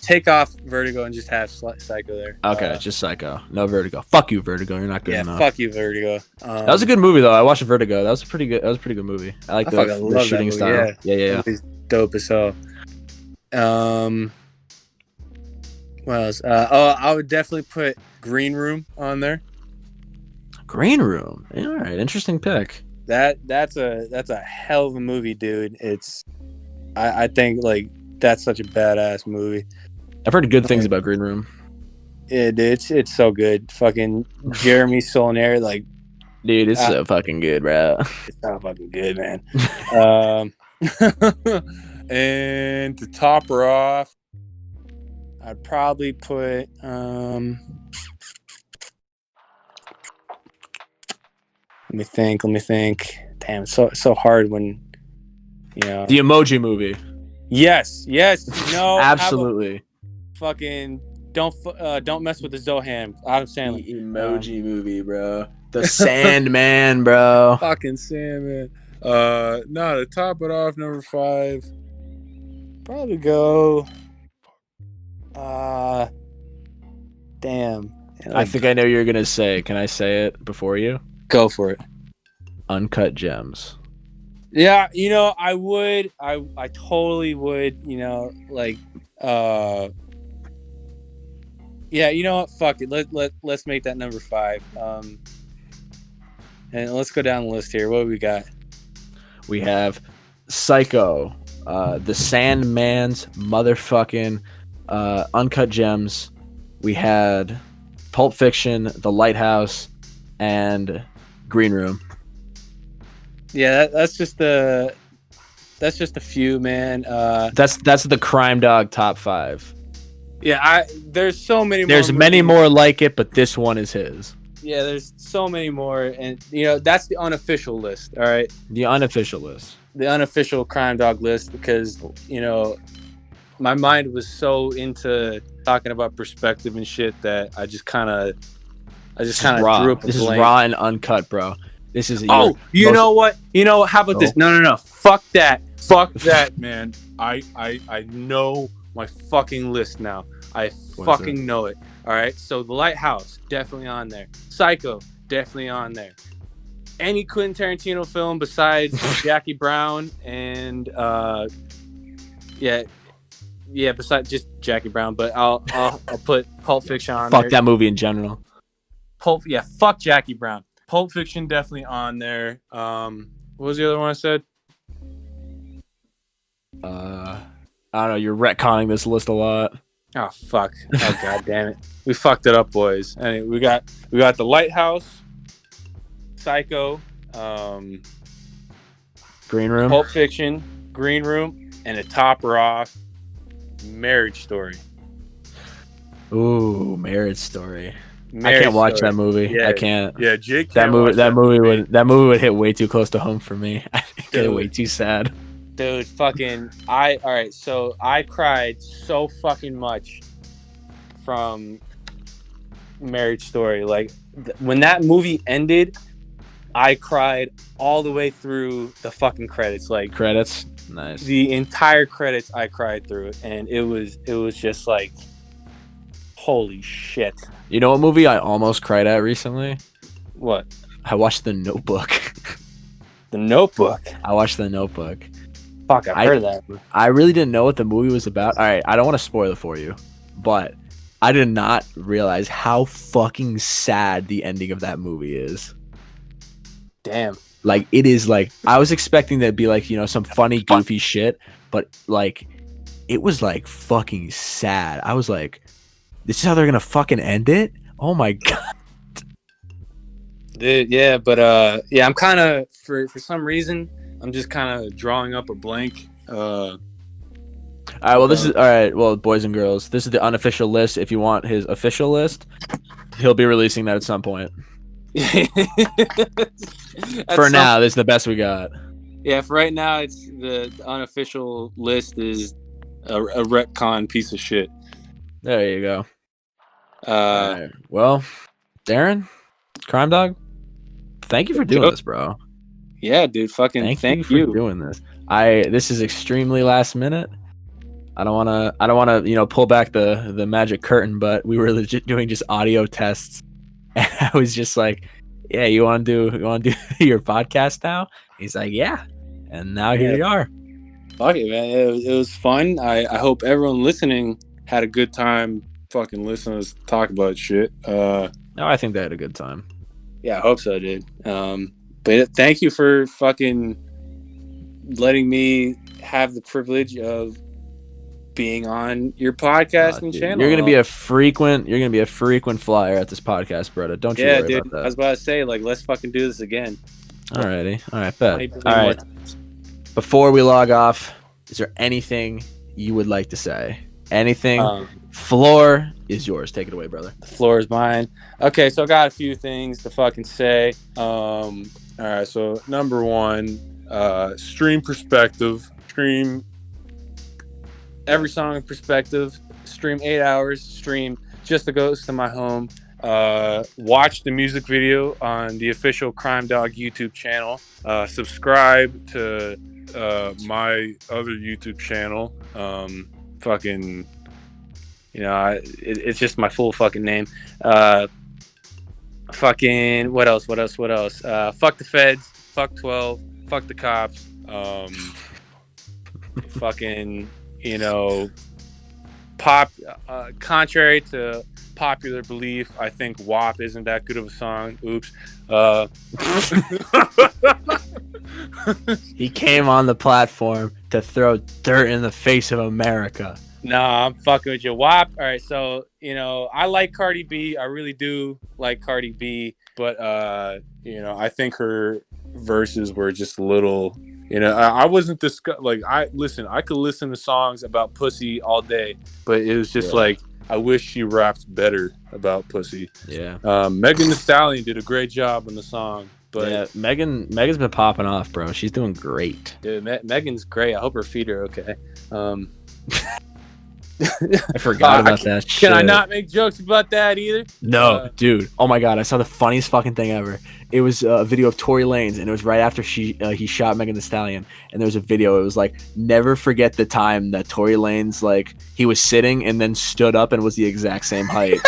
Take off Vertigo and just have Psycho there. Okay, just Psycho. No Vertigo. Fuck you, Vertigo. You're not good enough. Yeah, fuck you, Vertigo. That was a good movie, though. I watched Vertigo. That was a pretty good movie. I like the shooting style. Yeah. It's dope as hell. What else? I would definitely put Green Room on there. Green Room. Yeah, all right, interesting pick. That's a hell of a movie, dude. I think like that's such a badass movie. I've heard good things about Green Room. It's so good. Fucking Jeremy Saulnier, like, dude, it's so fucking good, bro. It's so fucking good, man. And to top her off, I'd probably put let me think. Damn, it's so hard when the Emoji Movie. Yes. No, absolutely. Fucking don't mess with the Zohan. Adam Sandler. The Emoji Movie, bro. The Sandman, bro. Fucking Sandman. To top it off, number 5. Probably go. Damn. I think I know you're gonna say. Can I say it before you? Go for it. Uncut Gems. Yeah, I would. I totally would. Yeah, you know what? Fuck it. Let's make that number 5. And let's go down the list here. What do we got? We have Psycho, The Sandman's motherfucking Uncut Gems. We had Pulp Fiction, The Lighthouse, and Green Room. Yeah, that's just a few, man. That's the Crime Dog top 5. Yeah, there's so many. There's many more like it, but this one is his. Yeah, there's so many more, and that's the unofficial list. All right, the unofficial list, the unofficial Crime Dog list, because my mind was so into talking about perspective and shit that I just kind of drew up. This is raw and uncut, bro. This is. Know what? How about this? No. Fuck that, man. I know my fucking list now. I fucking know it. All right. So The Lighthouse, definitely on there. Psycho, definitely on there. Any Quentin Tarantino film besides Jackie Brown and besides just Jackie Brown, but I'll put Pulp Fiction on there. Fuck that movie in general. Fuck Jackie Brown. Pulp Fiction definitely on there. What was the other one I said? I don't know. You're retconning this list a lot. Oh fuck! Oh god damn it! We fucked it up, boys. Anyway, we got The Lighthouse, Psycho, Green Room, Pulp Fiction, Green Room, and to top her off, Marriage Story. Ooh, Marriage Story. I can't watch that movie. Yeah, I can't. Yeah, Jake. That movie would hit way too close to home for me. I think it's way too sad. Dude, fucking, alright, so I cried so fucking much from Marriage Story. Like, when that movie ended, I cried all the way through the fucking credits. Like, credits? Nice. The entire credits, I cried through it, and it was just like, holy shit. You know what movie I almost cried at recently? What? I watched The Notebook. The Notebook. I watched The Notebook. Fuck, I've heard of that. I really didn't know what the movie was about. All right, I don't want to spoil it for you, but I did not realize how fucking sad the ending of that movie is. Damn. Like, it is like, I was expecting that to be like, you know, some funny, goofy shit, but like, it was like fucking sad. I was like, this is how they're gonna fucking end it? Oh my god. Dude, yeah, but yeah, I'm kind of for some reason I'm just kind of drawing up a blank. All right, well, this is all right. Well, boys and girls, this is the unofficial list. If you want his official list, he'll be releasing that at some point. For now, this is the best we got. Yeah, for right now, it's the unofficial list is a retcon piece of shit. There you go. All right. Well, Darren, Crime Dog, thank you for doing this, bro. Yeah, dude, fucking thank you for doing this. This is extremely last minute. I don't wanna, you know, pull back the magic curtain, but we were legit doing just audio tests. And I was just like, yeah, you wanna do your podcast now? He's like, yeah. And now here you are. Fuck it, man. It was fun. I hope everyone listening had a good time fucking listening to us talk about shit. No, I think they had a good time. Yeah, I hope so, dude. But thank you for fucking letting me have the privilege of being on your podcasting channel. You're gonna be a frequent flyer at this podcast, brother. Don't you worry about that. I was about to say, like, let's fucking do this again. Alrighty. All right, bet. All right. Before we log off, is there anything you would like to say? Anything? Floor is yours. Take it away, brother. The floor is mine. Okay, so I got a few things to fucking say. All right, so number one, stream perspective. Stream every song in perspective. Stream 8 hours. Stream Just the Ghost in My Home. Watch the music video on the official Crime Dog YouTube channel. Subscribe to my other YouTube channel. Fucking, you know, it's just my full fucking name. Fucking, what else? Fuck the feds. Fuck 12. Fuck the cops. Fucking, you know, contrary to popular belief, I think WAP isn't that good of a song. Oops. He came on the platform to throw dirt in the face of America. Nah, I'm fucking with you. WAP. All right, so, you know, I like Cardi B. I really do like Cardi B, but you know, I think her verses were just a little, you know, I wasn't I could listen to songs about pussy all day, but it was just like, I wish she rapped better about pussy. Yeah. Megan Thee Stallion did a great job on the song. But yeah, Megan's been popping off, bro. She's doing great. Dude, Megan's great. I hope her feet are okay. I forgot about that shit. Can I not make jokes about that either? No, dude. Oh my god, I saw the funniest fucking thing ever. It was a video of Tory Lanez, and it was right after he shot Megan Thee Stallion. And there was a video. It was like, never forget the time that Tory Lanez, like, he was sitting and then stood up and was the exact same height.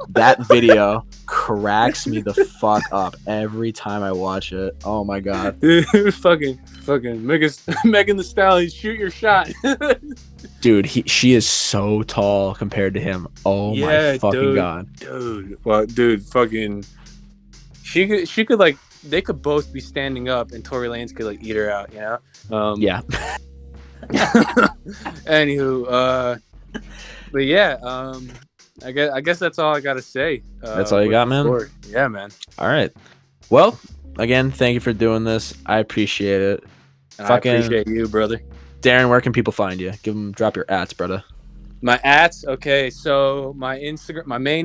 That video cracks me the fuck up every time I watch it. Oh my god. fucking Megan Thee Stallion, shoot your shot. Dude, she is so tall compared to him. Oh my fucking god. Dude. Well, dude, fucking she could like, they could both be standing up and Tory Lanez could like eat her out, you know? Yeah. Anywho, but yeah, I guess that's all I gotta say. That's all you got, man? Yeah, man. All right. Well, again, thank you for doing this. I appreciate it. I appreciate you, brother. Darren, where can people find you? Drop your @, brother. My @, okay. So my main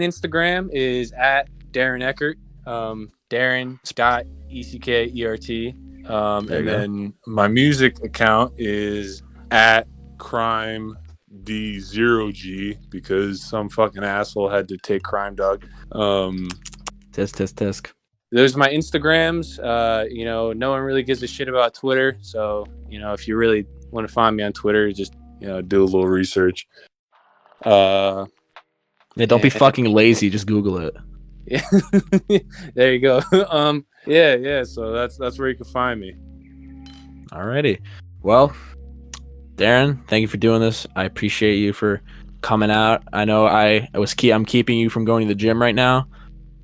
Instagram is @DarrenEckert. Darren.ECKERT. And then my music account is @CrimeD0G because some fucking asshole had to take Crime Dog. Tisk. There's my Instagrams. You know, no one really gives a shit about Twitter. So, you know, if you really want to find me on Twitter, just, you know, do a little research. Yeah, don't be fucking lazy. Just Google it. Yeah. There you go. Yeah. So that's where you can find me. Alrighty. Well, Darren, thank you for doing this. I appreciate you for coming out. I know I'm keeping you from going to the gym right now.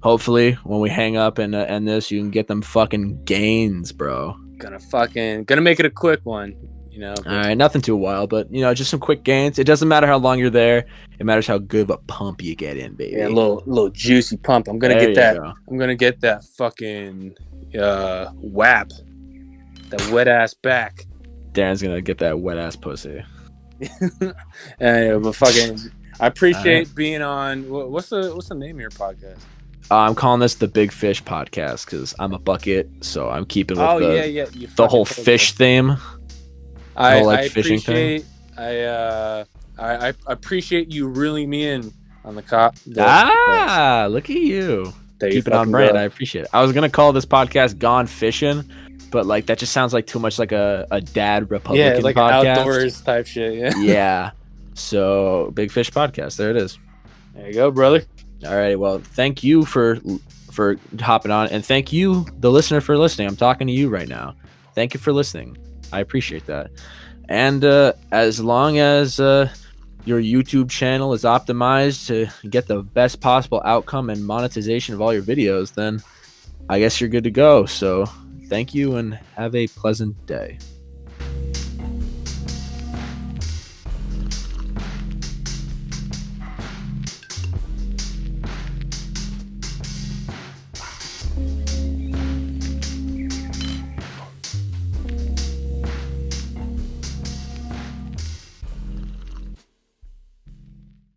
Hopefully, when we hang up and end this, you can get them fucking gains, bro. Gonna make it a quick one, you know. All right, nothing too wild, but just some quick gains. It doesn't matter how long you're there; it matters how good of a pump you get in, baby. Yeah, a little juicy pump. I'm gonna get that. I'm gonna get that fucking WAP, that wet ass back. Darren's gonna get that wet ass pussy. But fucking, I appreciate being on. What's the name of your podcast? I'm calling this the Big Fish Podcast because I'm a bucket, so I'm keeping with the whole fish theme. I fishing thing. I appreciate you reeling me in on the cop. Look at you. Keep it on brand. I appreciate it. I was gonna call this podcast "Gone Fishing," but like that just sounds like too much like a dad Republican like podcast. An outdoors type shit. Yeah. Yeah. So Big Fish Podcast. There it is. There you go, brother. All right. Well, thank you for hopping on, and thank you, the listener, for listening. I'm talking to you right now. Thank you for listening. I appreciate that. And as long as your YouTube channel is optimized to get the best possible outcome and monetization of all your videos, then I guess you're good to go. So thank you and have a pleasant day.